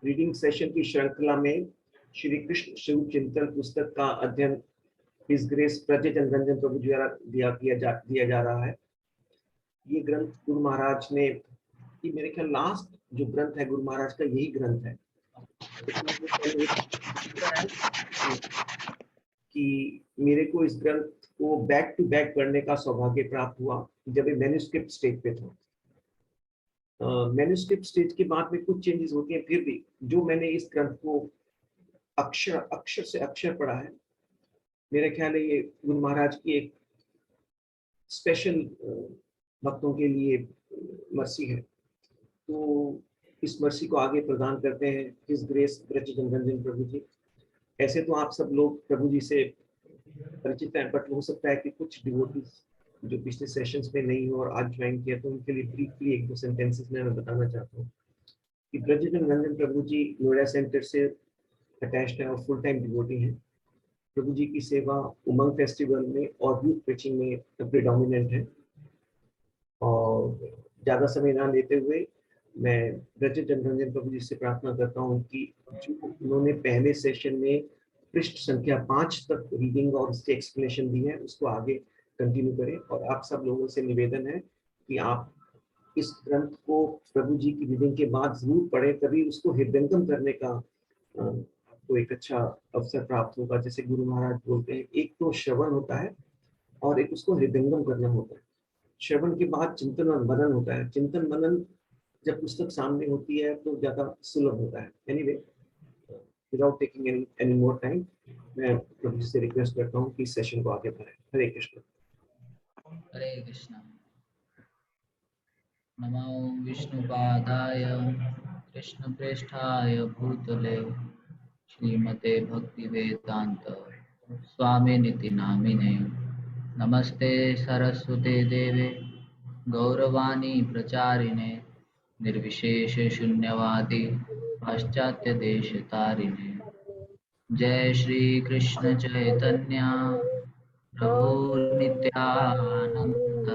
Reading session की श्रृंखला में श्री कृष्ण स्वरूप चिंतन पुस्तक का अध्ययन हिज ग्रेस प्रज्य रंजन प्रभु द्वारा दिया जा रहा है। ये ग्रंथ गुरु महाराज ने, ये मेरे ख्याल लास्ट जो ग्रंथ है गुरु महाराज का यही ग्रंथ है कि मेरे को इस ग्रंथ को बैक टू बैक पढ़ने का सौभाग्य प्राप्त हुआ जब ये मैन्युस्क्रिप्ट स्टेज पे था। मैन्युस्क्रिप्ट स्टेज के बाद में कुछ चेंजेस होते हैं, फिर भी जो मैंने इस ग्रंथ को अक्षर से अक्षर पढ़ा है, मेरे ख्याल है ये गुरु महाराज की एक स्पेशल भक्तों के लिए मर्सी है। तो इस मर्सी को आगे प्रदान करते हैं हिज ग्रेस रंजन प्रभु जी। ऐसे तो आप सब लोग प्रभु जी से परिचित हैं, बट हो सकता है कि कुछ डिवोटीज जो पिछले सेशंस में नहीं हो और आज ज्वाइन किया, तो उनके लिए ब्रीफली एक दो सेंटेंसेस में मैं बताना चाहता हूँ कि रंजन प्रभु जी नोएडा सेंटर से अटैच्ड है और फुल टाइम डिवोटी हैं। प्रभु जी की सेवा उमंग फेस्टिवल में और यूथ प्रीचिंग में प्रेडोमिनेंट है। और ज़्यादा समय ना लेते हुए मैं रंजन प्रभु जी से प्रार्थना करता हूँ कि जो उन्होंने पहले सेशन में पृष्ठ संख्या 5 तक रीडिंग और उसके एक्सप्लेनेशन दी है, उसको आगे कंटिन्यू करें। और आप सब लोगों से निवेदन है कि आप इस ग्रंथ को प्रभु जी की रीडिंग के बाद जरूर पढ़ें, तभी उसको हृदयंगम करने का आपको एक अच्छा अवसर प्राप्त होगा। जैसे गुरु महाराज बोलते हैं, एक तो श्रवण होता है और एक उसको हृदयंगम करना होता है। श्रवण के बाद चिंतन और मनन होता है। चिंतन मनन जब पुस्तक सामने होती है तो ज्यादा सुलभ होता है। Anyway, without taking any more time, मैं प्रभु से रिक्वेस्ट करता हूँ कि इस सेशन को आगे बढ़ाएं। हरे कृष्ण। हरे कृष्ण। नमो विष्णुपादाय कृष्णप्रेष्ठाय भूतले श्रीमते भक्तिवेदांत स्वामिनिति नामिने। नमस्ते सरस्वते देवे गौरवाणी प्रचारिणे निर्विशेष शून्यवादी पाश्चात्य देश तारिणे। जय श्री कृष्ण चैतन्य प्रभु नित्यानंद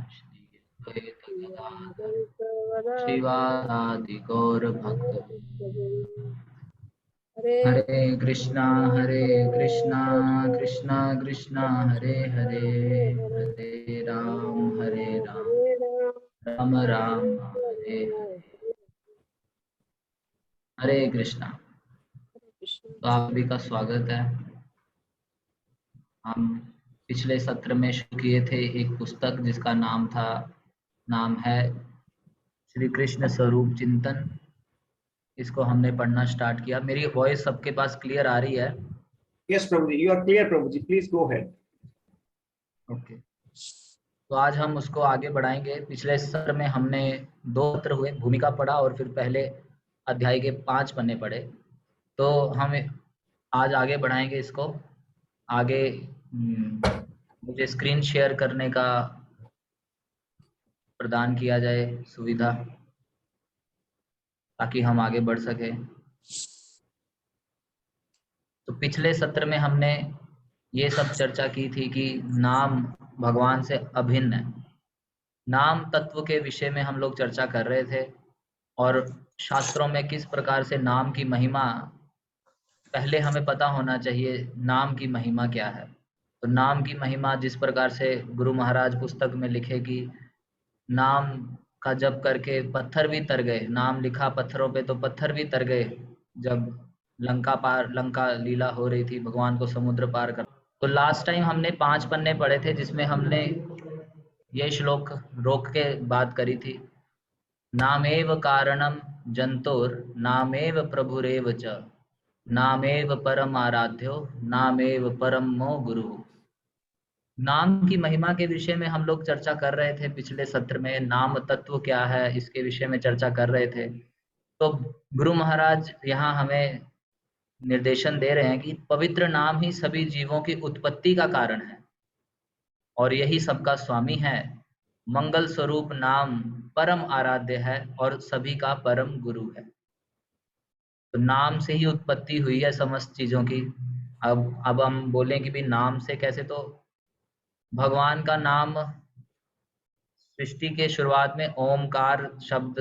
श्री अद्वैत गदाधर श्रीवासादि गौर भक्त। हरे कृष्णा कृष्णा कृष्णा हरे हरे, हरे राम राम राम हरे हरे। हरे कृष्णा। तो आप सभी का स्वागत है। हम पिछले सत्र में शुरू किए थे एक पुस्तक जिसका नाम है श्री कृष्ण स्वरूप चिंतन। इसको हमने पढ़ना स्टार्ट किया। मेरी वॉइस सबके पास क्लियर आ रही है? Yes Prabhu ji, you are clear Prabhu ji, please go ahead. Okay, तो आज हम उसको आगे बढ़ाएंगे। पिछले सत्र में हमने 2 सत्र हुए, भूमिका पढ़ा और फिर पहले अध्याय के 5 पन्ने पढ़े। तो हम आज आगे बढ़ाएंगे इसको आगे। मुझे स्क्रीन शेयर करने का प्रदान किया जाए सुविधा, ताकि हम आगे बढ़ सके। तो पिछले सत्र में हमने ये सब चर्चा की थी कि नाम भगवान से अभिन्न है। नाम तत्व के विषय में हम लोग चर्चा कर रहे थे और शास्त्रों में किस प्रकार से नाम की महिमा, पहले हमें पता होना चाहिए नाम की महिमा क्या है। तो नाम की महिमा जिस प्रकार से गुरु महाराज पुस्तक में लिखे कि नाम का जप करके पत्थर भी तर गए, नाम लिखा पत्थरों पे तो पत्थर भी तर गए। जब लंका लीला हो रही थी, भगवान को समुद्र पार कर। तो लास्ट टाइम हमने 5 पन्ने पढ़े थे जिसमें हमने ये श्लोक रोक के बात करी थी। नामेव कारणम जंतोर नामेव प्रभुरेव च नामेव परम आराध्यो नामेव परमो गुरु। नाम की महिमा के विषय में हम लोग चर्चा कर रहे थे पिछले सत्र में। नाम तत्व क्या है इसके विषय में चर्चा कर रहे थे। तो गुरु महाराज यहाँ हमें निर्देशन दे रहे हैं कि पवित्र नाम ही सभी जीवों की उत्पत्ति का कारण है और यही सबका स्वामी है। मंगल स्वरूप नाम परम आराध्य है और सभी का परम गुरु है। तो नाम से ही उत्पत्ति हुई है समस्त चीजों की। अब हम बोलें कि भी नाम से कैसे, तो भगवान का नाम सृष्टि के शुरुआत में ओमकार शब्द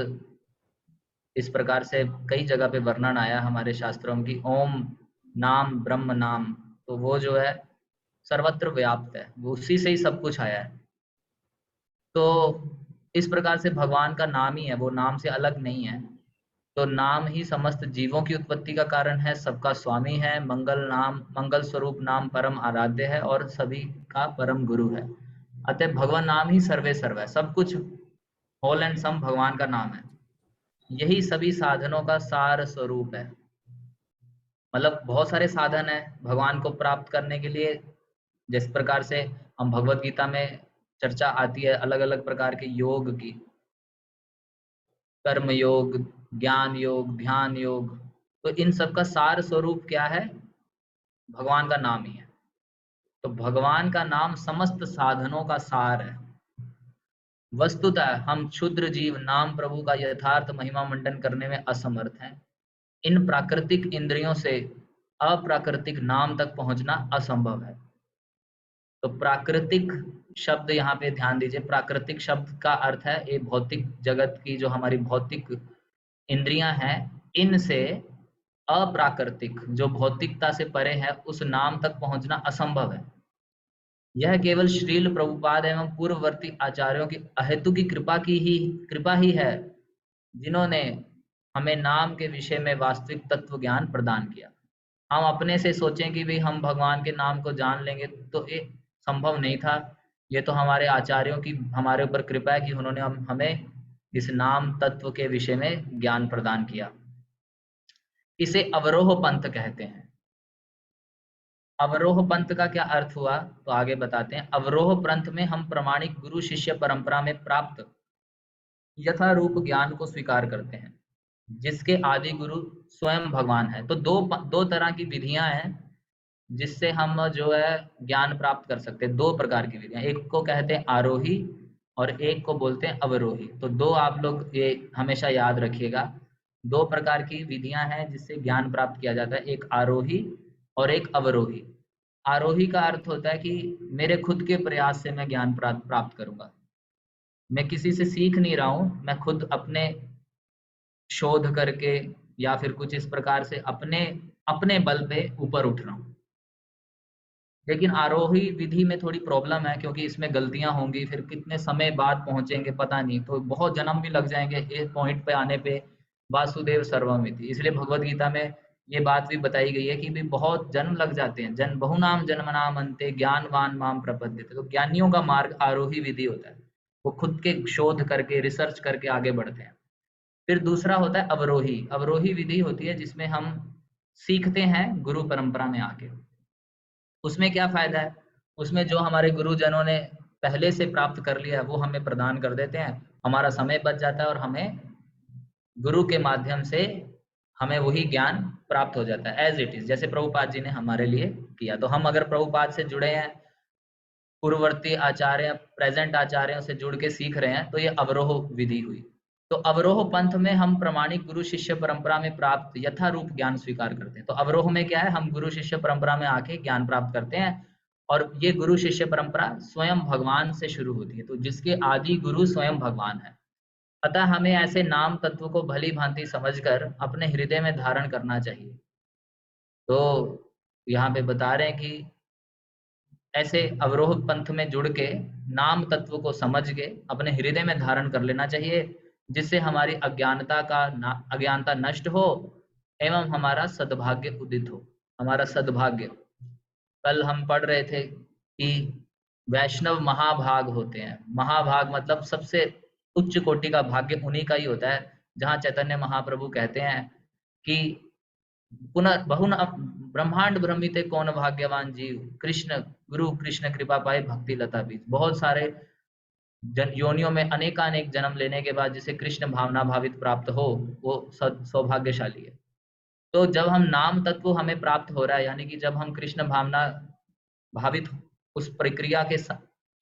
इस प्रकार से कई जगह पे वर्णन आया हमारे शास्त्रों की ओम नाम ब्रह्म नाम, तो वो जो है सर्वत्र व्याप्त है, वो उसी से ही सब कुछ आया है। तो इस प्रकार से भगवान का नाम ही है, वो नाम से अलग नहीं है। तो नाम ही समस्त जीवों की उत्पत्ति का कारण है, सबका स्वामी है, मंगल स्वरूप नाम परम आराध्य है और सभी का परम गुरु है। अतः भगवान नाम ही सर्वे सर्व है, सब कुछ होल एंड सम भगवान का नाम है। यही सभी साधनों का सार स्वरूप है। मतलब बहुत सारे साधन है भगवान को प्राप्त करने के लिए। जिस प्रकार से हम भगवत गीता में चर्चा आती है अलग अलग प्रकार के योग की, कर्म योग, ज्ञान योग, ध्यान योग, तो इन सब का सार स्वरूप क्या है? भगवान का नाम ही है। तो भगवान का नाम समस्त साधनों का सार है। वस्तुतः हम क्षुद्र जीव नाम प्रभु का यथार्थ महिमा मंडन करने में असमर्थ हैं। इन प्राकृतिक इंद्रियों से अप्राकृतिक नाम तक पहुंचना असंभव है। तो प्राकृतिक शब्द यहाँ पे ध्यान दीजिए। प्राकृतिक शब्द का अर्थ है ये भौतिक जगत की जो हमारी भौतिक इंद्रियां हैं, इनसे अप्राकृतिक जो भौतिकता से परे है उस नाम तक पहुंचना असंभव है। यह केवल श्रील प्रभुपाद एवं पूर्ववर्ती आचार्यों की अहेतु की कृपा ही है, जिन्होंने हमें नाम के विषय में वास्तविक तत्व ज्ञान प्रदान किया। हम अपने से सोचें कि भाई हम भगवान के नाम को जान लेंगे तो ये संभव नहीं था। ये तो हमारे आचार्यों की हमारे ऊपर कृपा है कि उन्होंने हमें इस नाम तत्व के विषय में ज्ञान प्रदान किया। इसे अवरोह पंथ कहते हैं। अवरोह पंथ का क्या अर्थ हुआ तो आगे बताते हैं। अवरोह पंथ में हम प्रामाणिक गुरु शिष्य परंपरा में प्राप्त यथारूप ज्ञान को स्वीकार करते हैं, जिसके आदि गुरु स्वयं भगवान है। तो दो तरह की विधियां हैं जिससे हम जो है ज्ञान प्राप्त कर सकते हैं। दो प्रकार की विधियां, एक को कहते हैं आरोही और एक को बोलते हैं अवरोही। तो दो आप लोग ये हमेशा याद रखिएगा, दो प्रकार की विधियां हैं जिससे ज्ञान प्राप्त किया जाता है, एक आरोही और एक अवरोही। आरोही का अर्थ होता है कि मेरे खुद के प्रयास से मैं ज्ञान प्राप्त करूंगा, मैं किसी से सीख नहीं रहा हूं, मैं खुद अपने शोध करके या फिर कुछ इस प्रकार से अपने अपने बल पे ऊपर उठ रहा हूं। लेकिन आरोही विधि में थोड़ी प्रॉब्लम है क्योंकि इसमें गलतियां होंगी, फिर कितने समय बाद पहुंचेंगे पता नहीं, तो बहुत जन्म भी लग जाएंगे एक पॉइंट पे आने पे। वासुदेव सर्वमिति, इसलिए भगवत गीता में ये बात भी बताई गई है कि भी बहुत जन्म लग जाते हैं। जन बहुनाम जन्मनाम अंते ज्ञानवान माम प्रपद्यते। तो ज्ञानियों का मार्ग आरोही विधि होता है, वो खुद के शोध करके रिसर्च करके आगे बढ़ते हैं। फिर दूसरा होता है अवरोही। अवरोही विधि होती है जिसमें हम सीखते हैं गुरु परंपरा में आके। उसमें क्या फायदा है? उसमें जो हमारे गुरुजनों ने पहले से प्राप्त कर लिया है वो हमें प्रदान कर देते हैं, हमारा समय बच जाता है और हमें गुरु के माध्यम से हमें वही ज्ञान प्राप्त हो जाता है एज इट इज, जैसे प्रभुपाद जी ने हमारे लिए किया। तो हम अगर प्रभुपाद से जुड़े हैं, पूर्ववर्ती आचार्य प्रेजेंट आचार्यों से जुड़ के सीख रहे हैं, तो ये अवरोह विधि हुई। तो अवरोह पंथ में हम प्रामाणिक गुरु शिष्य परंपरा में प्राप्त यथारूप ज्ञान स्वीकार करते हैं। तो अवरोह में क्या है, हम गुरु शिष्य परंपरा में आके ज्ञान प्राप्त करते हैं और ये गुरु शिष्य परंपरा स्वयं भगवान से शुरू होती है, तो जिसके आदि गुरु स्वयं भगवान है। अतः हमें ऐसे नाम तत्व को भली भांति समझकर अपने हृदय में धारण करना चाहिए। तो यहाँ पे बता रहे हैं कि ऐसे अवरोह पंथ में जुड़ के नाम तत्व को समझ के अपने हृदय में धारण कर लेना चाहिए, जिससे हमारी अज्ञानता नष्ट हो एवं हमारा सद्भाग्य उदित हो। हमारा सद्भाग्य, कल हम पढ़ रहे थे कि वैष्णव महाभाग होते हैं। महाभाग मतलब सबसे उच्च कोटि का भाग्य उन्हीं का ही होता है, जहाँ चैतन्य महाप्रभु कहते हैं कि पुनः बहुन ब्रह्मांड भ्रमिते कौन भाग्यवान जीव, कृष्ण गुरु कृष्ण कृपा पाए भक्ति लता बीज। बहुत सारे योनियों में अनेकानेक जन्म लेने के बाद जिसे कृष्ण भावना भावित प्राप्त हो, वो सौभाग्यशाली है। तो जब हम नाम तत्व हमें प्राप्त हो रहा है, यानी कि जब हम कृष्ण भावना भावित उस प्रक्रिया के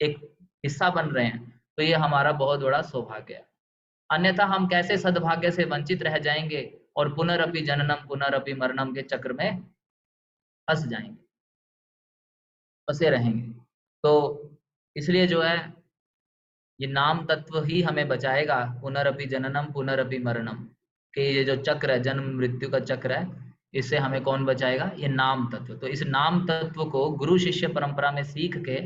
एक हिस्सा बन रहे हैं, तो ये हमारा बहुत बड़ा सौभाग्य है। अन्यथा हम कैसे सद्भाग्य से वंचित रह जाएंगे और पुनरअपि जननम पुनरअपि मरणम के चक्र में फंस जाएंगे, फंसे रहेंगे। तो इसलिए जो है ये नाम तत्व ही हमें बचाएगा, पुनरअपि जननम पुनरअपि मरणम। कि ये जो चक्र है, जन्म मृत्यु का चक्र है, इससे हमें कौन बचाएगा? ये नाम तत्व। तो इस नाम तत्व को गुरु शिष्य परंपरा में सीख के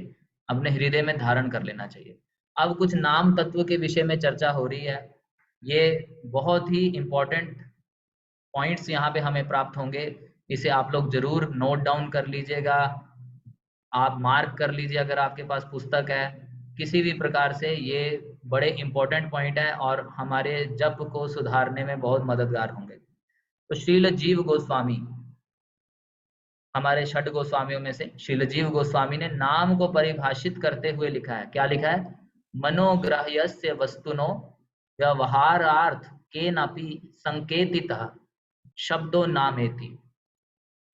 अपने हृदय में धारण कर लेना चाहिए। अब कुछ नाम तत्व के विषय में चर्चा हो रही है। ये बहुत ही इंपॉर्टेंट पॉइंट्स यहाँ पे हमें प्राप्त होंगे। इसे आप लोग जरूर नोट डाउन कर लीजिएगा, आप मार्क कर लीजिए अगर आपके पास पुस्तक है। किसी भी प्रकार से ये बड़े इंपॉर्टेंट पॉइंट है और हमारे जप को सुधारने में बहुत मददगार होंगे। तो श्रील जीव गोस्वामी, हमारे 6 गोस्वामियों में से श्रील जीव गोस्वामी ने नाम को परिभाषित करते हुए लिखा है। क्या लिखा है? मनोग्राह्यस्य वस्तुनो व्यवहारार्थ केनापि संकेतितः शब्दो नामेति।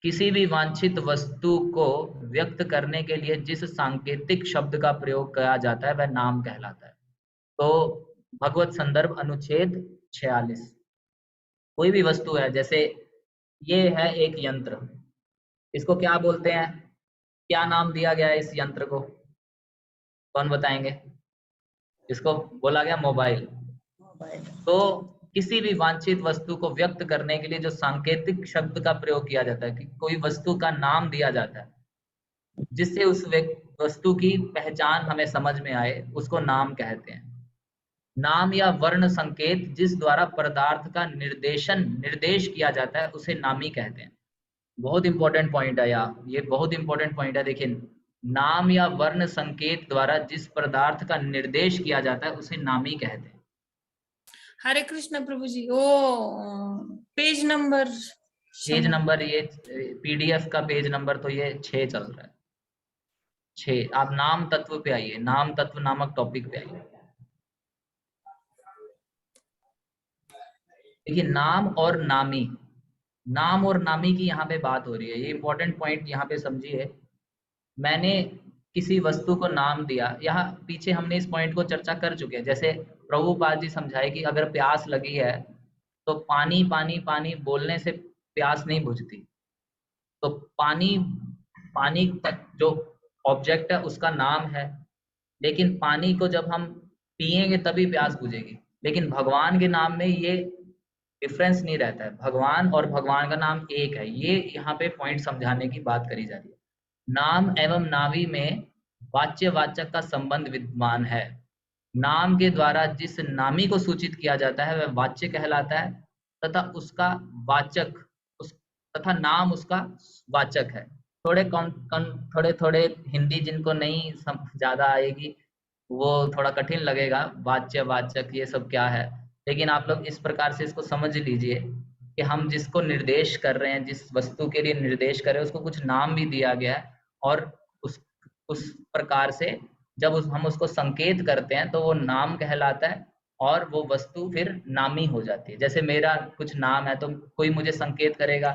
किसी भी वांछित वस्तु को व्यक्त करने के लिए जिस सांकेतिक शब्द का प्रयोग किया जाता है वह नाम कहलाता है। तो भगवत संदर्भ अनुच्छेद 46। कोई भी वस्तु है, जैसे ये है एक यंत्र, इसको क्या बोलते हैं? क्या नाम दिया गया है इस यंत्र को? कौन बताएंगे? इसको बोला गया मोबाइल। तो किसी भी वांछित वस्तु को व्यक्त करने के लिए जो सांकेतिक शब्द का प्रयोग किया जाता है, कि कोई वस्तु का नाम दिया जाता है जिससे उस वस्तु की पहचान हमें समझ में आए, उसको नाम कहते हैं। नाम या वर्ण संकेत जिस द्वारा पदार्थ का निर्देश किया जाता है उसे नामी कहते हैं। बहुत इंपॉर्टेंट पॉइंट है यार, ये बहुत इंपॉर्टेंट पॉइंट है। देखिए, नाम या वर्ण संकेत द्वारा जिस पदार्थ का निर्देश किया जाता है उसे नामी कहते हैं। हरे कृष्ण प्रभु जी। ओ पेज नंबर ये पीडीएफ का पेज नंबर तो ये 6 चल रहा है। 6। आप नाम तत्व पे आइए, नाम तत्व नामक टॉपिक पे आइए। देखिए, नाम और नामी, नाम और नामी की यहाँ पे बात हो रही है। ये इंपॉर्टेंट पॉइंट यहाँ पे समझिए। मैंने किसी वस्तु को नाम दिया, यहाँ पीछे हमने इस पॉइंट को चर्चा कर चुके हैं। जैसे प्रभुपाद जी समझाए कि अगर प्यास लगी है तो पानी पानी पानी बोलने से प्यास नहीं बुझती। तो पानी तक जो ऑब्जेक्ट है उसका नाम है, लेकिन पानी को जब हम पिएंगे तभी प्यास बुझेगी। लेकिन भगवान के नाम में ये डिफरेंस नहीं रहता है। भगवान और भगवान का नाम एक है। ये यहाँ पे पॉइंट समझाने की बात करी जा रही है। नाम एवं नावी में वाच्य वाचक का संबंध विद्यमान है। नाम के द्वारा जिस नामी को सूचित किया जाता है वह वाच्य कहलाता है, तथा उसका वाचक तथा नाम उसका वाचक है। थोड़े हिंदी जिनको नहीं ज्यादा आएगी वो थोड़ा कठिन लगेगा, वाच्य वाचक ये सब क्या है। लेकिन आप लोग इस प्रकार से इसको समझ लीजिए कि हम जिसको निर्देश कर रहे हैं, जिस वस्तु के लिए निर्देश कर रहे हैं, उसको कुछ नाम भी दिया गया है और उस प्रकार से जब हम उसको संकेत करते हैं तो वो नाम कहलाता है और वो वस्तु फिर नामी हो जाती है। जैसे मेरा कुछ नाम है तो कोई मुझे संकेत करेगा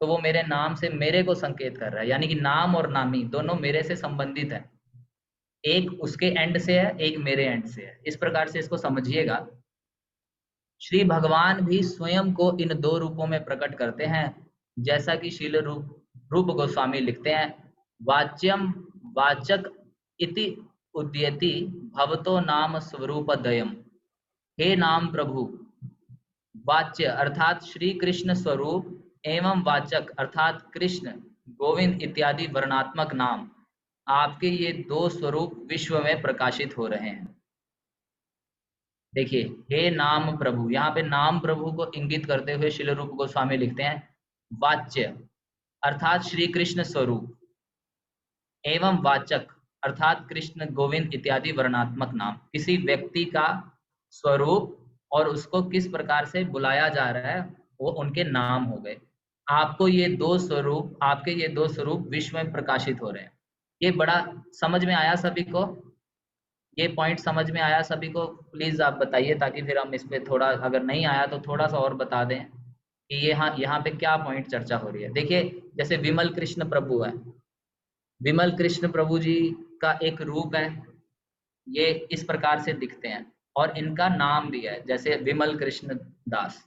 तो वो मेरे नाम से मेरे को संकेत कर रहा है, यानी कि नाम और नामी दोनों मेरे से संबंधित है। एक उसके एंड से है, एक मेरे एंड से है। इस प्रकार से इसको समझिएगा। श्री भगवान भी स्वयं को इन 2 रूपों में प्रकट करते हैं, जैसा कि श्रील रूप गोस्वामी लिखते हैं, वाच्यम वाचक इति उद्यति भवतो नाम स्वरूपदयम्। हे नाम प्रभु, वाच्य अर्थात श्री कृष्ण स्वरूप एवं वाचक अर्थात कृष्ण गोविंद इत्यादि वर्णात्मक नाम, आपके ये 2 स्वरूप विश्व में प्रकाशित हो रहे हैं। देखिए, हे नाम प्रभु, यहाँ पे नाम प्रभु को इंगित करते हुए श्रील रूप गोस्वामी लिखते हैं, वाच्य अर्थात श्री कृष्ण स्वरूप एवं वाचक अर्थात कृष्ण गोविंद इत्यादि वर्णात्मक नाम, किसी व्यक्ति का स्वरूप और उसको किस प्रकार से बुलाया जा रहा है वो उनके नाम हो गए। आपके ये 2 स्वरूप विश्व में प्रकाशित हो रहे हैं। ये बड़ा समझ में आया सभी को? ये पॉइंट समझ में आया सभी को? प्लीज आप बताइए, ताकि फिर हम इस पे थोड़ा, अगर नहीं आया तो थोड़ा सा और बता दें कि ये यहाँ पे क्या पॉइंट चर्चा हो रही है। देखिए, जैसे विमल कृष्ण प्रभु है, विमल कृष्ण प्रभु जी का एक रूप है, ये इस प्रकार से दिखते हैं और इनका नाम भी है, जैसे विमल कृष्ण दास।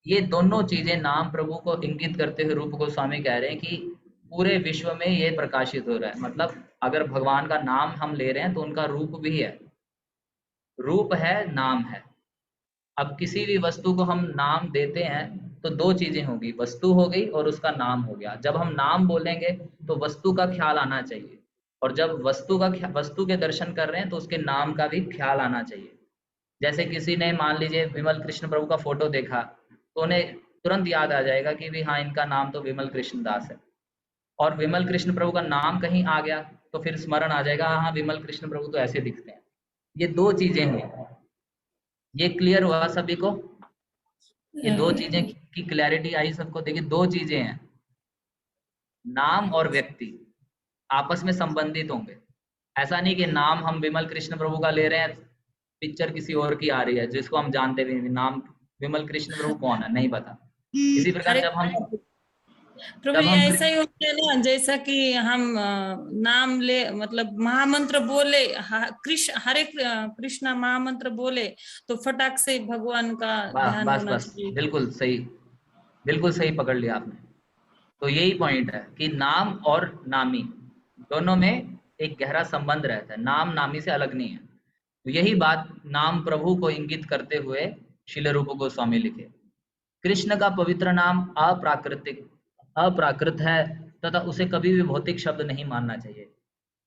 ये दोनों चीजें नाम प्रभु को इंगित करते हुए रूप गोस्वामी कह रहे हैं कि पूरे विश्व में ये प्रकाशित हो रहा है। मतलब अगर भगवान का नाम हम ले रहे हैं तो उनका रूप भी है, रूप है नाम है। अब किसी भी वस्तु को हम नाम देते हैं तो दो चीजें होगी, वस्तु हो गई और उसका नाम हो गया। जब हम नाम बोलेंगे तो वस्तु का ख्याल आना चाहिए, और जब वस्तु के दर्शन कर रहे हैं तो उसके नाम का भी ख्याल आना चाहिए। जैसे किसी ने मान लीजिए विमल कृष्ण प्रभु का फोटो देखा तो उन्हें तुरंत याद आ जाएगा कि भी हाँ, इनका नाम तो विमल कृष्ण दास है, और विमल कृष्ण प्रभु का नाम कहीं आ गया तो फिर स्मरण आ जाएगा, हाँ विमल कृष्ण प्रभु तो ऐसे दिखते हैं। ये दो चीजें हुई, ये क्लियर हुआ सभी को? ये दो चीजें की क्लैरिटी आई सबको? देखिए दो चीजें हैं, नाम और व्यक्ति आपस में संबंधित होंगे। ऐसा नहीं कि नाम हम विमल कृष्ण प्रभु का ले रहे हैं, पिक्चर किसी और की आ रही है जिसको हम जानते भी नहीं, नाम विमल कृष्ण प्रभु कौन है नहीं पता। इसी प्रकार प्रभु जी ऐसा ही होता है ना, जैसा कि हम नाम ले मतलब महामंत्र बोले, हरे कृष्णा महामंत्र बोले तो फटाक से भगवान का ध्यान होना चाहिए। बिल्कुल सही पकड़ लिया आपने। तो यही पॉइंट है कि नाम और नामी दोनों में एक गहरा संबंध रहता है, नाम नामी से अलग नहीं है। तो यही बात नाम प्रभु को इंगित करते हुए श्रील रूप गोस्वामी लिखे। कृष्ण का पवित्र नाम अप्राकृत है तथा उसे कभी भी भौतिक शब्द नहीं मानना चाहिए।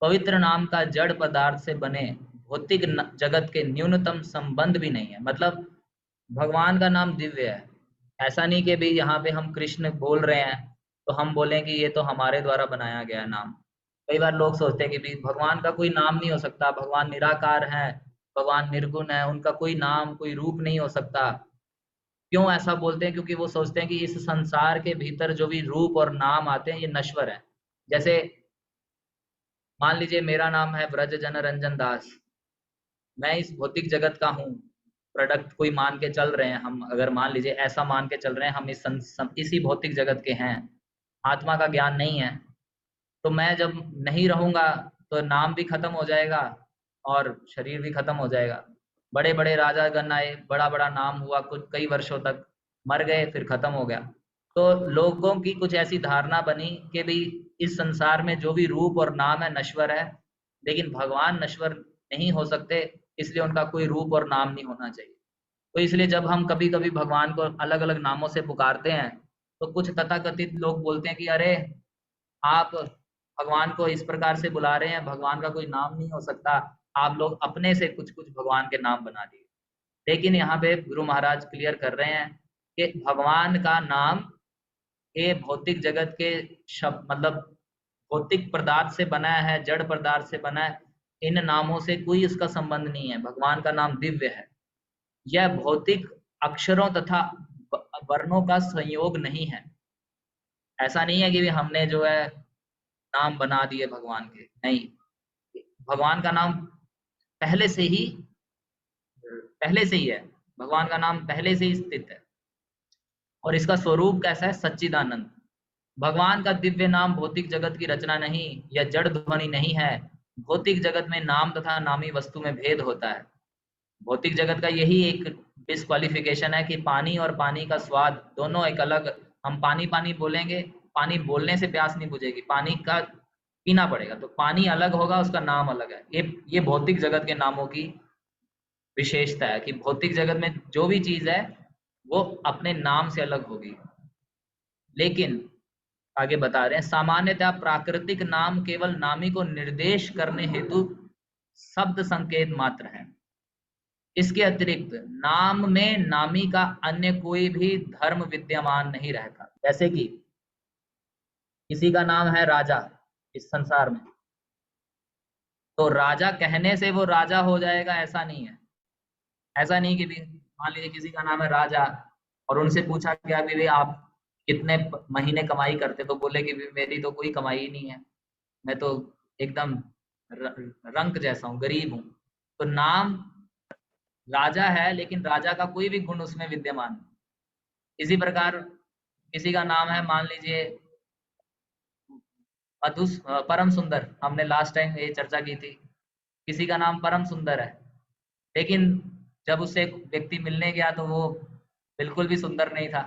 पवित्र नाम का जड़ पदार्थ से बने भौतिक जगत के न्यूनतम संबंध भी नहीं है। मतलब भगवान का नाम दिव्य है, ऐसा नहीं कि भी यहाँ पे हम कृष्ण बोल रहे हैं तो हम बोलें कि ये तो हमारे द्वारा बनाया गया नाम। कई बार लोग सोचते हैं कि भी भगवान का कोई नाम नहीं हो सकता, भगवान निराकार है, भगवान निर्गुण है, उनका कोई नाम कोई रूप नहीं हो सकता। क्यों ऐसा बोलते हैं? क्योंकि वो सोचते हैं कि इस संसार के भीतर जो भी रूप और नाम आते हैं ये नश्वर है। जैसे मान लीजिए मेरा नाम है व्रज जन रंजन दास, मैं इस भौतिक जगत का हूँ, प्रोडक्ट कोई मान के चल रहे हैं हम, अगर मान लीजिए ऐसा मान के चल रहे हैं हम इसी भौतिक जगत के हैं, आत्मा का ज्ञान नहीं है, तो मैं जब नहीं रहूंगा तो नाम भी खत्म हो जाएगा और शरीर भी खत्म हो जाएगा। बड़े बड़े राजा गण आए, बड़ा बड़ा नाम हुआ, कुछ कई वर्षों तक मर गए, फिर खत्म हो गया। तो लोगों की कुछ ऐसी धारणा बनी कि भी इस संसार में जो भी रूप और नाम है नश्वर है, लेकिन भगवान नश्वर नहीं हो सकते, इसलिए उनका कोई रूप और नाम नहीं होना चाहिए। तो इसलिए जब हम कभी कभी भगवान को अलग अलग नामों से पुकारते हैं तो कुछ तथाकथित लोग बोलते हैं कि अरे आप भगवान को इस प्रकार से बुला रहे हैं, भगवान का कोई नाम नहीं हो सकता, आप लोग अपने से कुछ कुछ भगवान के नाम बना दिए। लेकिन यहाँ पे गुरु महाराज क्लियर कर रहे हैं कि भगवान का नाम ये भौतिक जगत के शब्द मतलब भौतिक पदार्थ से बना है, जड़ पदार्थ से बना है, इन नामों से कोई उसका संबंध नहीं है। भगवान का नाम दिव्य है, यह भौतिक अक्षरों तथा वर्णों का संयोग नहीं है। ऐसा नहीं है कि हमने जो है नाम बना दिए भगवान के, नहीं, भगवान का नाम पहले से ही है, भगवान का नाम पहले से ही स्थित है। और इसका स्वरूप कैसा है? सच्चिदानंद। भगवान का दिव्य नाम भौतिक जगत की रचना नहीं या जड़ ध्वनि नहीं है। भौतिक जगत में नाम तथा नामी वस्तु में भेद होता है। भौतिक जगत का यही एक डिस्क्वालिफिकेशन है कि पानी और पानी का स्वाद दोनों एक अलग। हम पानी पानी बोलेंगे, पानी बोलने से प्यास नहीं बुझेगी, पानी का पीना पड़ेगा, तो पानी अलग होगा, उसका नाम अलग है। ये भौतिक जगत के नामों की विशेषता है कि भौतिक जगत में जो भी चीज है वो अपने नाम से अलग होगी। लेकिन आगे बता रहे हैं, सामान्यतः प्राकृतिक नाम केवल नामी को निर्देश करने हेतु शब्द संकेत मात्र है। इसके अतिरिक्त नाम में नामी का अन्य कोई भी धर्म विद्यमान नहीं रहता। जैसे कि किसी का नाम है राजा इस संसार में, तो राजा कहने से वो राजा हो जाएगा ऐसा नहीं है। ऐसा नहीं कि मान लीजिए किसी का नाम है राजा और उनसे पूछा गया कि आप कितने महीने कमाई करते, तो बोले कि मेरी तो कोई कमाई ही नहीं है, मैं तो एकदम रंक जैसा हूँ, गरीब हूँ। तो नाम राजा है लेकिन राजा का कोई भी गुण उसमें विद्यमान नहीं। इसी प्रकार किसी का नाम है, मान लीजिए परम सुंदर, हमने लास्ट टाइम ये चर्चा की थी, किसी का नाम परम सुंदर है, लेकिन जब उससे एक व्यक्ति मिलने गया तो वो बिल्कुल भी सुंदर नहीं था।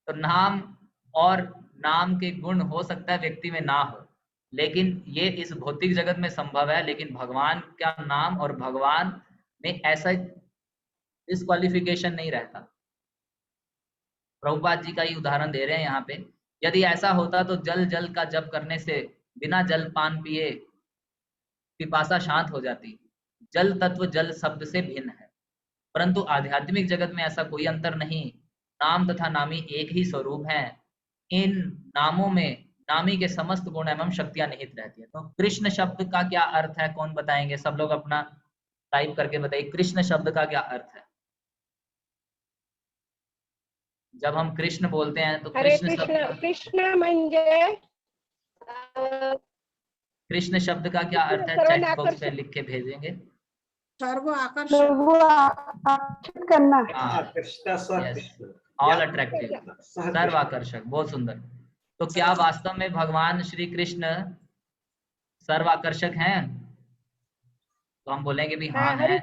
तो नाम और नाम के गुण हो सकता है व्यक्ति में ना हो, लेकिन ये इस भौतिक जगत में संभव है। लेकिन भगवान का नाम और भगवान में ऐसा डिस्क्वालिफिकेशन नहीं रहता। प्रभुपाद जी का ही उदाहरण दे रहे हैं यहाँ पे। यदि ऐसा होता तो जल जल का जप करने से बिना जल पान पिए पिपासा शांत हो जाती। जल तत्व जल शब्द से भिन्न है, परंतु आध्यात्मिक जगत में ऐसा कोई अंतर नहीं। नाम तथा नामी एक ही स्वरूप है। इन नामों में नामी के समस्त गुण एवं शक्तियां निहित रहती है। तो कृष्ण शब्द का क्या अर्थ है, कौन बताएंगे? सब लोग अपना टाइप करके बताइए, कृष्ण शब्द का क्या अर्थ है? जब हम कृष्ण बोलते हैं तो हरे कृष्ण शब्द कृष्ण, कृष्ण म्हणजे कृष्ण शब्द का क्या अर्थ है? चैट बॉक्स पे लिख के भेजेंगे। सर्व आकर्षक, सर्व आकर्षित करना। आकर्षता, सहकृष्ण, ऑल अट्रैक्टिव, सर्व आकर्षक, बहुत सुंदर। तो क्या वास्तव में भगवान श्री कृष्ण सर्व आकर्षक हैं? तो हम बोलेंगे भी हाँ है,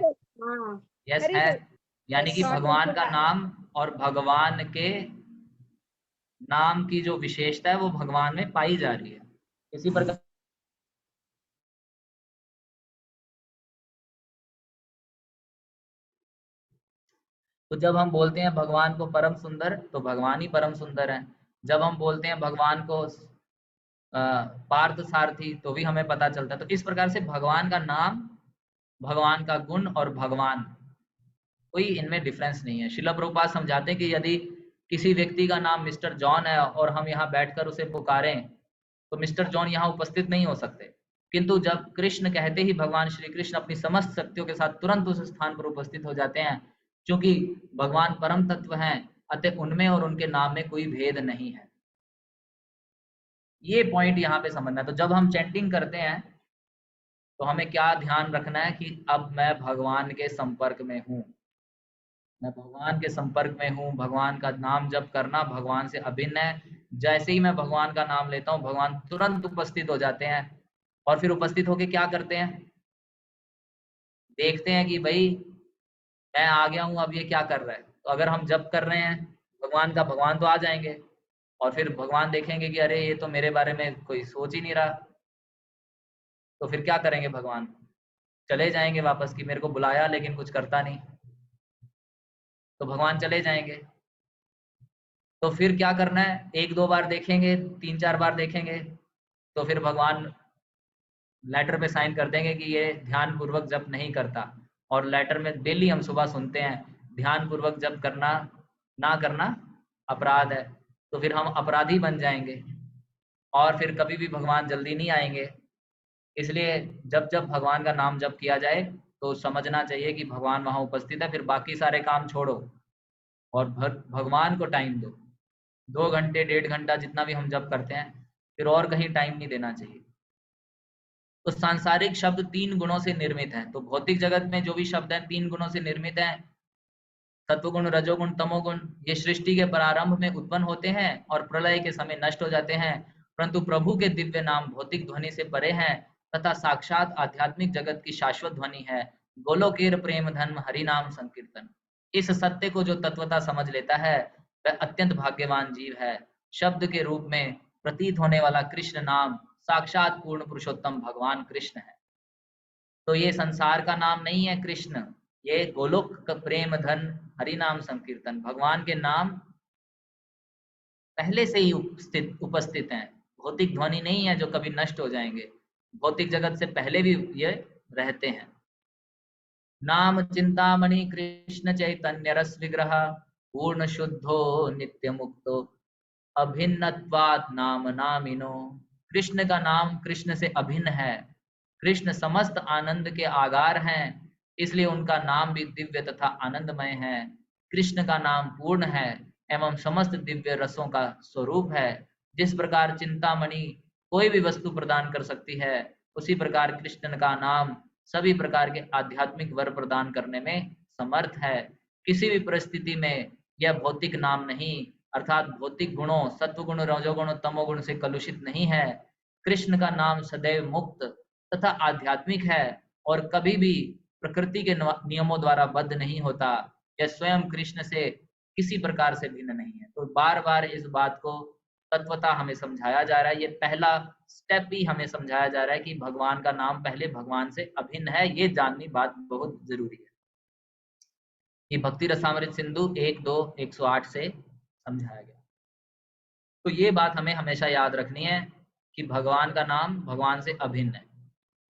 यस है। यानी कि भगवान का नाम और भगवान के नाम की जो विशेषता है वो भगवान में पाई जा रही है। इसी प्रकार तो जब हम बोलते हैं भगवान को परम सुंदर, तो भगवान ही परम सुंदर है। जब हम बोलते हैं भगवान को पार्थ सारथी, तो भी हमें पता चलता है। तो इस प्रकार से भगवान का नाम, भगवान का गुण और भगवान, कोई इनमें डिफरेंस नहीं है। श्रील प्रभुपाद समझाते हैं कि यदि किसी व्यक्ति का नाम मिस्टर जॉन है और हम यहाँ बैठकर उसे पुकारें तो मिस्टर जॉन यहाँ उपस्थित नहीं हो सकते, किंतु जब कृष्ण कहते ही भगवान श्री कृष्ण अपनी समस्त शक्तियों के साथ तुरंत उस स्थान पर उपस्थित हो जाते हैं। क्योंकि भगवान परम तत्व हैं, अतः उनमें और उनके नाम में कोई भेद नहीं है। ये पॉइंट यहाँ पे समझना है। तो जब हम चैंटिंग करते हैं तो हमें क्या ध्यान रखना है कि अब मैं भगवान के संपर्क में हूँ, मैं भगवान के संपर्क में हूँ। भगवान का नाम जप करना भगवान से अभिन्न है। जैसे ही मैं भगवान का नाम लेता हूँ भगवान तुरंत उपस्थित हो जाते हैं। और फिर उपस्थित होके क्या करते हैं? देखते हैं कि भाई मैं आ गया हूँ, अब ये क्या कर रहा है। तो अगर हम जप कर रहे हैं भगवान का, भगवान तो आ जाएंगे। और फिर भगवान देखेंगे कि अरे ये तो मेरे बारे में कोई सोच ही नहीं रहा, तो फिर क्या करेंगे? भगवान चले जाएंगे वापस कि मेरे को बुलाया लेकिन कुछ करता नहीं, तो भगवान चले जाएंगे। तो फिर क्या करना है? एक दो बार देखेंगे, तीन चार बार देखेंगे, तो फिर भगवान लेटर पे साइन कर देंगे कि ये ध्यान पूर्वक जप नहीं करता। और लेटर में डेली हम सुबह सुनते हैं ध्यान पूर्वक जप करना ना करना अपराध है। तो फिर हम अपराधी बन जाएंगे और फिर कभी भी भगवान जल्दी नहीं आएंगे। इसलिए जब जब भगवान का नाम जप किया जाए तो समझना चाहिए कि भगवान वहाँ उपस्थित है। फिर बाकी सारे काम छोड़ो और भगवान को टाइम दो। 2 घंटे 1.5 घंटा जितना भी हम जप करते हैं, फिर और कहीं टाइम नहीं देना चाहिए। तो सांसारिक शब्द 3 गुणों से निर्मित है। तो भौतिक जगत में जो भी शब्द हैं 3 गुणों से निर्मित हैं, सत्वगुण, रजोगुण, तमोगुण। ये सृष्टि के प्रारंभ में उत्पन्न होते हैं और प्रलय के समय नष्ट हो जाते हैं। परंतु प्रभु के दिव्य नाम भौतिक ध्वनि से परे हैं तथा साक्षात आध्यात्मिक जगत की शाश्वत ध्वनि है। गोलोकेर प्रेम धर्म हरि नाम संकीर्तन। इस सत्य को जो तत्वता समझ लेता है वह अत्यंत भाग्यवान जीव है। शब्द के रूप में प्रतीत होने वाला कृष्ण नाम साक्षात पूर्ण पुरुषोत्तम भगवान कृष्ण है। तो ये संसार का नाम नहीं है कृष्ण, ये गोलोक का प्रेम धन हरि नाम संकीर्तन। भगवान के नाम पहले से ही उपस्थित हैं। भौतिक ध्वनि नहीं है जो कभी नष्ट हो जाएंगे, भौतिक जगत से पहले भी ये रहते हैं। नाम चिंतामणि कृष्ण चैतन्य रस विग्रह पूर्ण शुद्धो नित्य मुक्तो अभिन्नत्वात् नाम नामिनो। कृष्ण का नाम कृष्ण से अभिन्न है। कृष्ण समस्त आनंद के आगार हैं, इसलिए उनका नाम भी दिव्य तथा आनंदमय है। कृष्ण का नाम पूर्ण है एवं समस्त दिव्य रसों का स्वरूप है। जिस प्रकार चिंतामणि कोई भी वस्तु प्रदान कर सकती है, उसी प्रकार कृष्ण का नाम सभी प्रकार के आध्यात्मिक वर प्रदान करने में समर्थ है। किसी भी परिस्थिति में यह भौतिक नाम नहीं, अर्थात भौतिक गुणों सत्वगुण, रजोगुण, तमोगुण से कलुषित नहीं है। कृष्ण का नाम सदैव मुक्त तथा आध्यात्मिक है और कभी भी प्रकृति के नियमों द्वारा बद्ध नहीं होता। यह स्वयं कृष्ण से किसी प्रकार से भिन्न नहीं है। तो बार बार इस बात को तत्वता हमें समझाया जा रहा है। ये पहला स्टेप ही हमें समझाया जा रहा है कि भगवान का नाम पहले भगवान से अभिन्न है। ये जाननी बात बहुत जरूरी है। कि भक्ति रसामृत सिंधु 1-2-108 से समझाया गया। तो ये बात हमें हमेशा याद रखनी है कि भगवान का नाम भगवान से अभिन्न है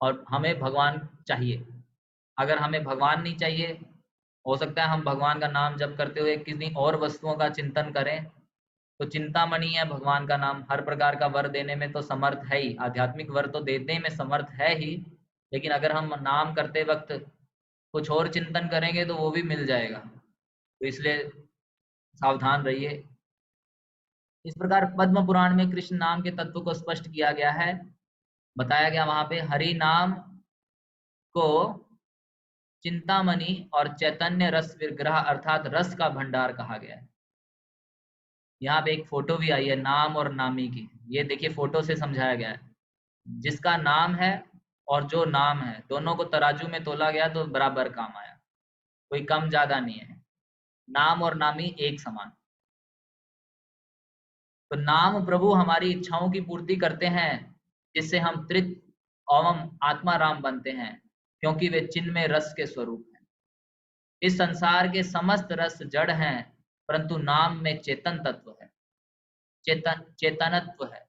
और हमें भगवान चाहिए। अगर हमें भगवान नहीं चाहिए, हो सकता है हम भगवान का नाम जप करते हुए किसी और वस्तुओं का चिंतन करें, तो चिंतामणि है भगवान का नाम, हर प्रकार का वर देने में तो समर्थ है ही, आध्यात्मिक वर तो देने में समर्थ है ही, लेकिन अगर हम नाम करते वक्त कुछ और चिंतन करेंगे तो वो भी मिल जाएगा। तो इसलिए सावधान रहिए। इस प्रकार पद्म पुराण में कृष्ण नाम के तत्व को स्पष्ट किया गया है। बताया गया वहां पे हरि नाम को चिंतामणि और चैतन्य रस विग्रह अर्थात रस का भंडार कहा गया है। यहाँ पे एक फोटो भी आई है नाम और नामी की, ये देखिए फोटो से समझाया गया है। जिसका नाम है और जो नाम है दोनों को तराजू में तोला गया तो बराबर काम आया, कोई कम ज्यादा नहीं है। नाम और नामी एक समान। तो नाम प्रभु हमारी इच्छाओं की पूर्ति करते हैं, जिससे हम त्रित एवं आत्मा राम बनते हैं, क्योंकि वे चिन्ह में रस के स्वरूप हैं। इस संसार के समस्त रस जड़ हैं, परंतु नाम में चेतन तत्व है, चेतनत्व है।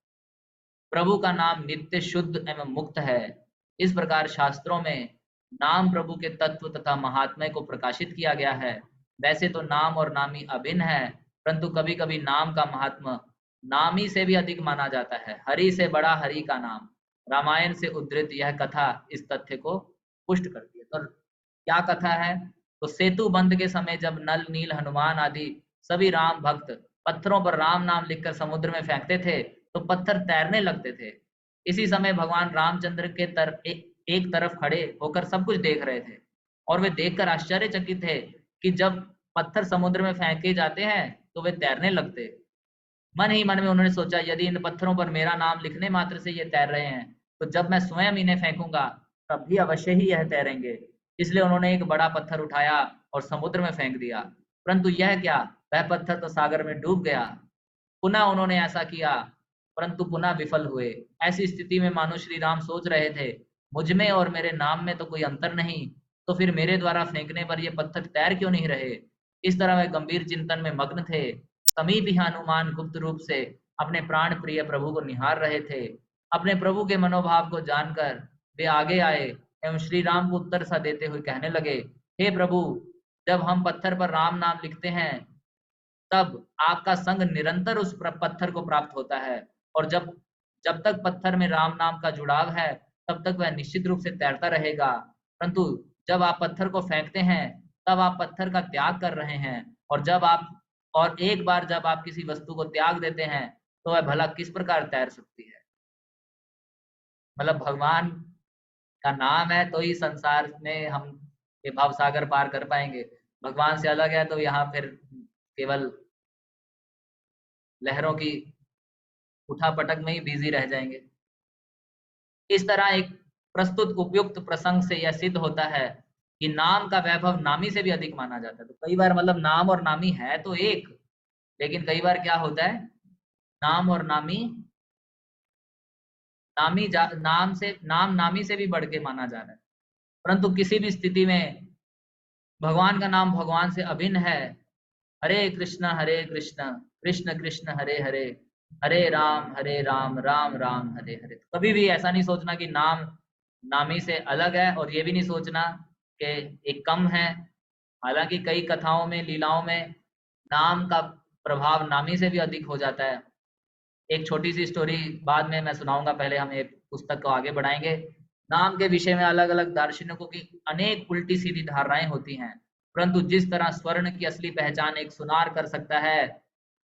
प्रभु का नाम नित्य शुद्ध एवं मुक्त है। इस प्रकार शास्त्रों में नाम प्रभु के तत्व तथा महात्म्य को प्रकाशित किया गया है। वैसे तो नाम और नामी अभिन्न है, परंतु कभी कभी नाम का महात्म्य नामी से भी अधिक माना जाता है। हरि से बड़ा हरि का नाम। रामायण से उद्धृत यह कथा इस तथ्य को पुष्ट करती है। तो क्या कथा है? तो सेतु बंध के समय जब नल, नील, हनुमान आदि सभी राम भक्त पत्थरों पर राम नाम लिखकर समुद्र में फेंकते थे तो पत्थर तैरने लगते थे। इसी समय भगवान रामचंद्र के एक तरफ खड़े होकर सब कुछ देख रहे थे और वे देखकर आश्चर्यचकित थे कि जब पत्थर समुद्र में फेंके जाते हैं तो वे तैरने लगते। मन ही मन में उन्होंने सोचा, यदि इन पत्थरों पर मेरा नाम लिखने मात्र से ये तैर रहे हैं तो जब मैं स्वयं इन्हें फेंकूंगा तब भी अवश्य ही यह तैरेंगे। इसलिए उन्होंने एक बड़ा पत्थर उठाया और समुद्र में फेंक दिया, परंतु यह क्या, वह पत्थर तो सागर में डूब गया। पुनः उन्होंने ऐसा किया, परंतु पुनः विफल हुए। ऐसी स्थिति में मानो श्री राम सोच रहे थे, मुझ में और मेरे नाम में तो कोई अंतर नहीं, तो फिर मेरे द्वारा फेंकने पर ये पत्थर तैर क्यों नहीं रहे। इस तरह वे गंभीर चिंतन में मग्न थे। समीप ही हनुमान गुप्त रूप से अपने प्राण प्रिय प्रभु को निहार रहे थे। अपने प्रभु के मनोभाव को जानकर वे आगे आए एवं श्री राम को उत्तर सा देते हुए कहने लगे, हे प्रभु, जब हम पत्थर पर राम नाम लिखते हैं तब आपका संग निरंतर उस पत्थर को प्राप्त होता है, और जब जब तक पत्थर में राम नाम का जुड़ाव है तब तक वह निश्चित रूप से तैरता रहेगा। परंतु जब आप पत्थर को फेंकते हैं तब आप पत्थर का त्याग कर रहे हैं, और एक बार जब आप किसी वस्तु को त्याग देते हैं तो वह भला किस प्रकार तैर सकती है। मतलब भगवान का नाम है तो ही संसार में हम ये भव सागर पार कर पाएंगे। भगवान से अलग है तो यहाँ फिर केवल लहरों की उठापटक में ही बिजी रह जाएंगे। इस तरह एक प्रस्तुत उपयुक्त प्रसंग से यह सिद्ध होता है कि नाम का वैभव नामी से भी अधिक माना जाता है। तो कई बार मतलब नाम और नामी है तो एक, लेकिन कई बार क्या होता है, नाम और नामी नाम नामी से भी बढ़ के माना जा रहा है। परंतु किसी भी स्थिति में भगवान का नाम भगवान से अभिन्न है। हरे कृष्ण कृष्ण कृष्ण हरे हरे, हरे राम राम राम हरे हरे। तो कभी भी ऐसा नहीं सोचना कि नाम नामी से अलग है, और ये भी नहीं सोचना कि एक कम है। हालांकि कई कथाओं में, लीलाओं में नाम का प्रभाव नामी से भी अधिक हो जाता है। एक छोटी सी स्टोरी बाद में मैं सुनाऊंगा, पहले हम एक पुस्तक को आगे बढ़ाएंगे। नाम के विषय में अलग अलग दार्शनिकों की अनेक उल्टी सीधी धारणाएं होती हैं, परंतु जिस तरह स्वर्ण की असली पहचान एक सुनार कर सकता है,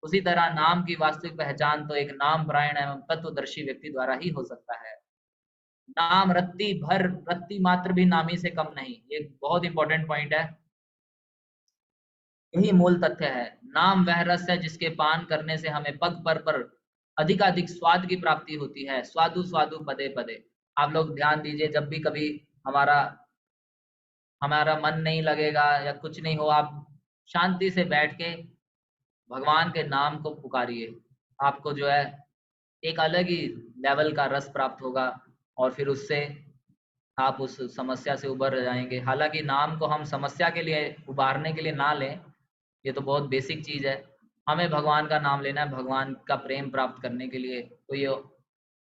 उसी तरह नाम की वास्तविक पहचान तो एक नाम परायण एवं तत्वदर्शी व्यक्ति द्वारा ही हो सकता है। नाम रत्ती मात्र भी नामी से कम नहीं। ये बहुत इंपॉर्टेंट पॉइंट है, यही मूल तथ्य है। नाम वह रस है जिसके पान करने से हमें पग पर अधिकाधिक स्वाद की प्राप्ति होती है। स्वादु स्वादु पदे पदे। आप लोग ध्यान दीजिए, जब भी कभी हमारा मन नहीं लगेगा या कुछ नहीं हो, आप शांति से बैठ के भगवान के नाम को पुकारिए। आपको जो है एक अलग ही लेवल का रस प्राप्त होगा, और फिर उससे आप उस समस्या से उबर जाएंगे। हालांकि नाम को हम समस्या के लिए उबारने के लिए ना लें, ये तो बहुत बेसिक चीज़ है। हमें भगवान का नाम लेना है भगवान का प्रेम प्राप्त करने के लिए। तो ये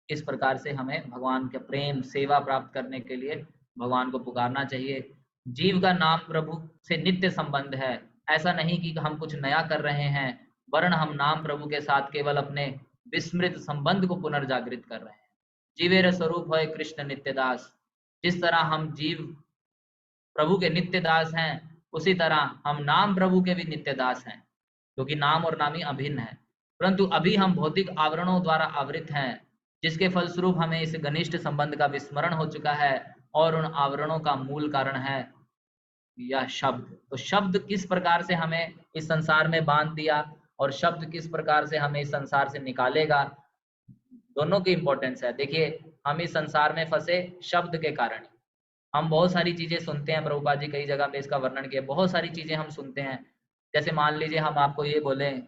इस प्रकार से हमें भगवान का प्रेम सेवा प्राप्त करने के लिए भगवान को पुकारना चाहिए। जीव का नाम प्रभु से नित्य संबंध है। ऐसा नहीं कि हम कुछ नया कर रहे हैं, वरन हम नाम प्रभु के साथ केवल अपने विस्मृत संबंध को पुनर्जागृत कर रहे हैं। जीवेर स्वरूप है कृष्ण नित्यदास। जिस तरह हम जीव प्रभु के नित्य दास हैं, उसी तरह हम नाम प्रभु के भी नित्य दास हैं, क्योंकि नाम और नामी अभिन्न है। परंतु अभी हम भौतिक आवरणों द्वारा आवृत हैं, जिसके फलस्वरूप हमें इस घनिष्ठ संबंध का विस्मरण हो चुका है, और उन आवरणों का मूल कारण है यह शब्द। तो शब्द किस प्रकार से हमें इस संसार में बांध दिया और शब्द किस प्रकार से हमें इस संसार से निकालेगा, दोनों की इंपॉर्टेंस है। देखिए, हम इस संसार में फंसे शब्द के कारण। हम बहुत सारी चीजें सुनते हैं, प्रभुपाद जी कई जगह पे इसका वर्णन किया, बहुत सारी चीजें हम सुनते हैं। जैसे मान लीजिए हम आपको ये बोलें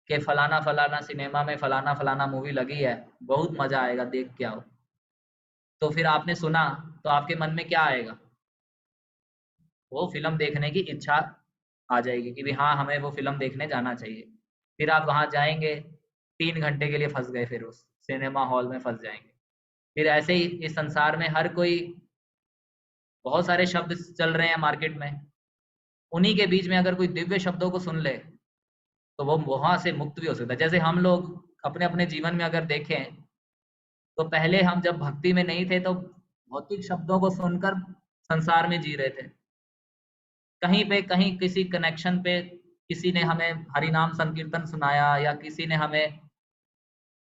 कि फलाना फलाना सिनेमा में फलाना फलाना मूवी लगी है, बहुत मजा आएगा, देख के आओ। तो फिर आपने सुना तो आपके मन में क्या आएगा? वो फिल्म देखने की इच्छा आ जाएगी कि भी हाँ, हमें वो फिल्म देखने जाना चाहिए। फिर आप वहां जाएंगे, 3 घंटे के लिए फंस गए, फिर उस सिनेमा हॉल में फंस जाएंगे। फिर ऐसे ही इस संसार में हर कोई, बहुत सारे शब्द चल रहे हैं मार्केट में, उन्हीं के बीच में अगर कोई दिव्य शब्दों को सुन ले तो वो वहां से मुक्त भी हो सकता है। जैसे हम लोग अपने अपने जीवन में अगर देखें तो पहले हम जब भक्ति में नहीं थे तो भौतिक शब्दों को सुनकर संसार में जी रहे थे। कहीं पे कहीं किसी कनेक्शन पे किसी ने हमें हरिनाम संकीर्तन सुनाया, या किसी ने हमें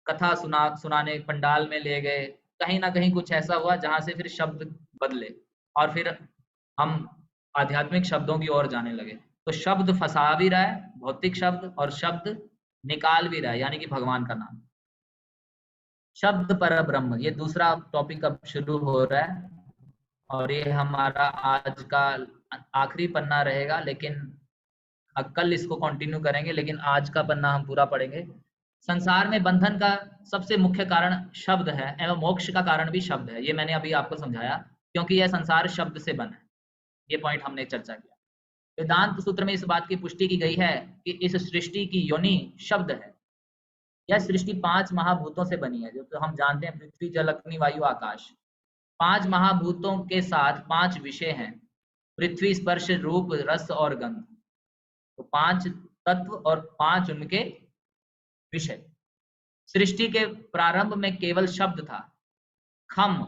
कथा सुनाने पंडाल में ले गए, कहीं ना कहीं कुछ ऐसा हुआ जहां से फिर शब्द बदले और फिर हम आध्यात्मिक शब्दों की ओर जाने लगे। तो शब्द फंसा भी रहा है, भौतिक शब्द, और शब्द निकाल भी रहा है, यानी कि भगवान का नाम। शब्द पर ब्रह्म, ये दूसरा टॉपिक अब शुरू हो रहा है, और ये हमारा आज का आखिरी पन्ना रहेगा, लेकिन कल इसको कंटिन्यू करेंगे, लेकिन आज का पन्ना हम पूरा पढ़ेंगे। संसार में बंधन का सबसे मुख्य कारण शब्द है, एवं मोक्ष का कारण भी शब्द है। ये मैंने अभी आपको समझाया, क्योंकि यह संसार शब्द से बना है। ये पॉइंट हमने चर्चा किया। वेदांत सूत्र में इस बात की पुष्टि की गई है कि इस सृष्टि की योनि शब्द है। यह सृष्टि 5 महाभूतों से बनी है, जो तो हम जानते हैं, पृथ्वी जल अग्नि वायु आकाश। 5 महाभूतों के साथ 5 विषय हैं, पृथ्वी स्पर्श रूप रस और गंध। तो 5 तत्व और 5 उनके विषय। सृष्टि के प्रारंभ में केवल शब्द था। खम,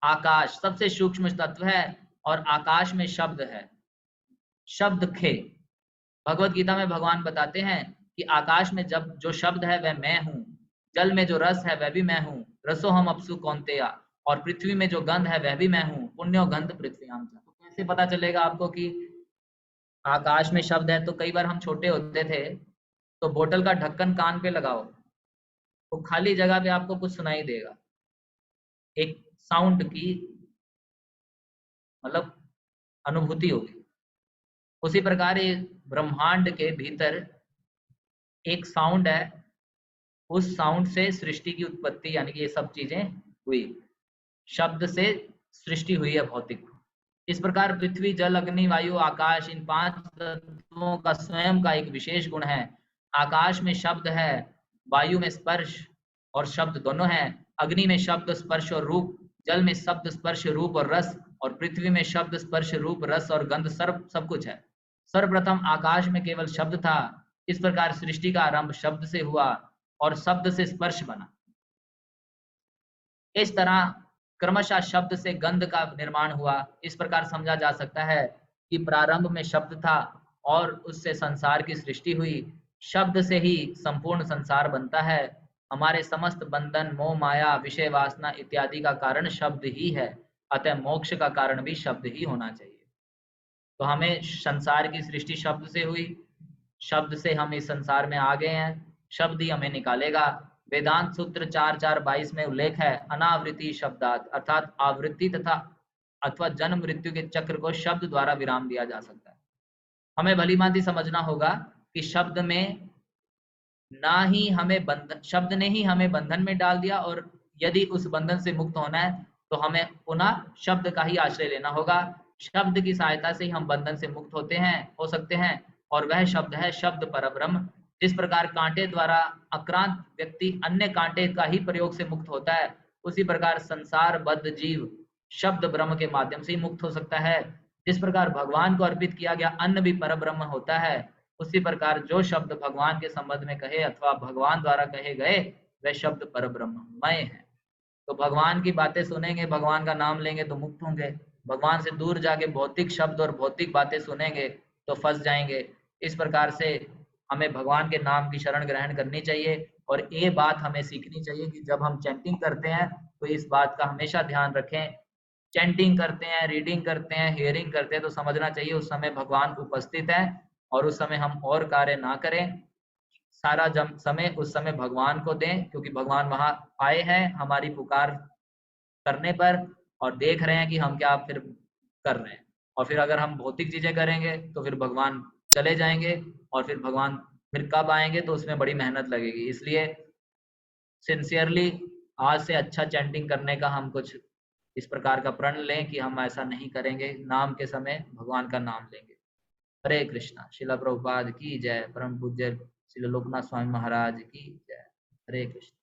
आकाश सबसे सूक्ष्म तत्व है, और आकाश में शब्द है। शब्द खे, भगवत गीता में भगवान बताते हैं कि आकाश में जब जो शब्द है वह मैं हूँ, जल में जो रस है वह भी मैं हूँ, रसो हम अपसु कौन्तेया, और पृथ्वी में जो गंध है वह भी मैं हूँ, पुण्यो गंध पृथ्व्याम। तो कैसे पता चलेगा आपको कि आकाश में शब्द है? तो कई बार हम छोटे होते थे तो बोतल का ढक्कन कान पे लगाओ तो खाली जगह पे आपको कुछ सुनाई देगा, एक साउंड की मतलब अनुभूति होगी। उसी प्रकार ये ब्रह्मांड के भीतर एक साउंड है, उस साउंड से सृष्टि की उत्पत्ति, यानी कि ये सब चीजें हुई, शब्द से सृष्टि हुई है भौतिक। इस प्रकार पृथ्वी जल अग्नि वायु आकाश, इन 5 तत्वों का स्वयं का एक विशेष गुण है। आकाश में शब्द है, वायु में स्पर्श और शब्द दोनों हैं, अग्नि में शब्द स्पर्श और रूप, जल में शब्द स्पर्श रूप और रस, और पृथ्वी में शब्द स्पर्श रूप रस और गंध सब कुछ है। सर्वप्रथम आकाश में केवल शब्द था। इस प्रकार सृष्टि का आरंभ शब्द से हुआ और शब्द से स्पर्श बना। इस तरह क्रमशः शब्द से गंध का निर्माण हुआ। इस प्रकार समझा जा सकता है कि प्रारंभ में शब्द था और उससे संसार की सृष्टि हुई। शब्द से ही संपूर्ण संसार बनता है। हमारे समस्त बंधन, मोह, माया, विषय वासना इत्यादि का कारण शब्द ही है, अतः मोक्ष का कारण भी शब्द ही होना चाहिए। तो हमें संसार की सृष्टि शब्द से हुई, शब्द से हम इस संसार में आ गए हैं, शब्द ही हमें निकालेगा। वेदांत सूत्र 4.4.22 में उल्लेख है, अनावृत्ति शब्दात, अर्थात आवृत्ति तथा अथवा जन्म मृत्यु के चक्र को शब्द द्वारा विराम दिया जा सकता है। हमें भली भांति समझना होगा कि शब्द में ना ही हमें बंधन, शब्द ने ही हमें बंधन में डाल दिया, और यदि उस बंधन से मुक्त होना है तो हमें पुनः शब्द का ही आश्रय लेना होगा। शब्द की सहायता से ही हम बंधन से मुक्त हो सकते हैं, और वह शब्द है शब्द परब्रह्म। जिस प्रकार कांटे द्वारा आक्रांत व्यक्ति अन्य कांटे का ही प्रयोग से मुक्त होता है, उसी प्रकार संसार बद्ध जीव शब्द ब्रह्म के माध्यम से ही मुक्त हो सकता है। जिस प्रकार भगवान को अर्पित किया गया अन्न भी परब्रह्म होता है, उसी प्रकार जो शब्द भगवान के संबंध में कहे अथवा भगवान द्वारा कहे गए वह शब्द परब्रह्ममय है। तो भगवान की बातें सुनेंगे, भगवान का नाम लेंगे तो मुक्त होंगे। भगवान से दूर जाके भौतिक शब्द और भौतिक बातें सुनेंगे तो फंस जाएंगे। इस प्रकार से हमें भगवान के नाम की शरण ग्रहण करनी चाहिए। और ये बात हमें सीखनी चाहिए कि जब हम चैंटिंग करते हैं तो इस बात का हमेशा ध्यान रखें। चैंटिंग करते हैं, रीडिंग करते हैं, हियरिंग करते हैं तो समझना चाहिए उस समय भगवान उपस्थित है, और उस समय हम और कार्य ना करें। सारा समय उस समय भगवान को दें, क्योंकि भगवान वहां आए हैं हमारी पुकार करने पर और देख रहे हैं कि हम क्या फिर कर रहे हैं। और फिर अगर हम भौतिक चीजें करेंगे तो फिर भगवान चले जाएंगे, और फिर भगवान फिर कब आएंगे तो उसमें बड़ी मेहनत लगेगी। इसलिए सिंसियरली आज से अच्छा चैंटिंग करने का हम कुछ इस प्रकार का प्रण लें कि हम ऐसा नहीं करेंगे, नाम के समय भगवान का नाम लेंगे। हरे कृष्णा। शिला प्रभुपाद की जय। परम पूज्य श्री लोकनाथ स्वामी महाराज की जय। हरे कृष्ण।